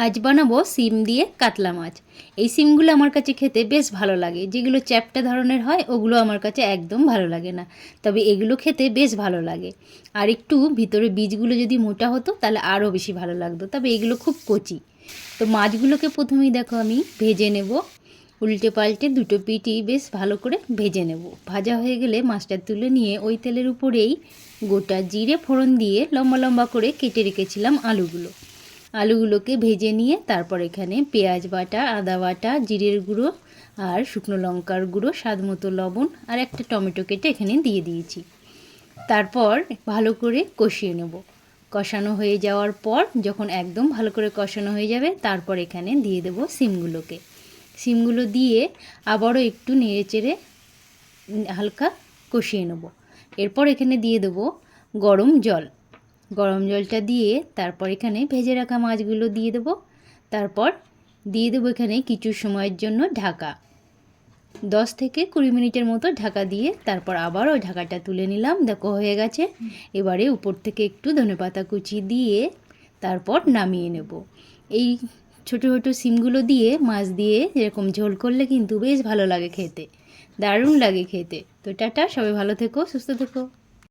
আজ বানাবো সিম দিয়ে কাতলা মাছ। এই সিমগুলো আমার কাছে খেতে বেশ ভালো লাগে। যেগুলো চ্যাপ্টা ধরনের হয় ওগুলো আমার কাছে একদম ভালো লাগে না, তবে এগুলো খেতে বেশ ভালো লাগে। আর একটু ভিতরে বীজগুলো যদি মোটা হতো তাহলে আরও বেশি ভালো লাগতো, তবে এগুলো খুব কচি। তো মাছগুলোকে প্রথমেই দেখো আমি ভেজে নেব, উল্টে পাল্টে দুটো পিঠই বেশ ভালো করে ভেজে নেব। ভাজা হয়ে গেলে মাছটা তুলে নিয়ে ওই তেলের উপরেই গোটা জিরে ফোড়ন দিয়ে লম্বা লম্বা করে কেটে রেখেছিলাম আলুগুলোকে ভেজে নিয়ে তারপর এখানে পেঁয়াজ বাটা, আদা বাটা, জিরের গুঁড়ো আর শুকনো লঙ্কার গুঁড়ো, স্বাদ মতো লবণ আর একটা টমেটো কেটে এখানে দিয়ে দিয়েছি। তারপর ভালো করে কষিয়ে নেব। কষানো হয়ে যাওয়ার পর যখন একদম ভালো করে কষানো হয়ে যাবে তারপর এখানে দিয়ে দেব সিমগুলো দিয়ে আবারও একটু নেড়েচেড়ে হালকা কষিয়ে নেব। এরপর এখানে দিয়ে দেব গরম জলটা দিয়ে তারপর এখানে ভেজে রাখা মাছগুলো দিয়ে দেবো। তারপর দিয়ে দেবো এখানে কিছু সময়ের জন্য ঢাকা, 10 থেকে 20 মিনিটের মতো ঢাকা দিয়ে তারপর আবারও ঢাকাটা তুলে নিলাম। দেখো হয়ে গেছে। এবারে উপর থেকে একটু ধনেপাতা কুচি দিয়ে তারপর নামিয়ে নেব। এই ছোটো ছোটো সিমগুলো দিয়ে মাছ দিয়ে এরকম ঝোল করলে কিন্তু বেশ ভালো লাগে খেতে, দারুণ লাগে খেতে। তো টাটা, সবাই ভালো থেকো, সুস্থ থেকো।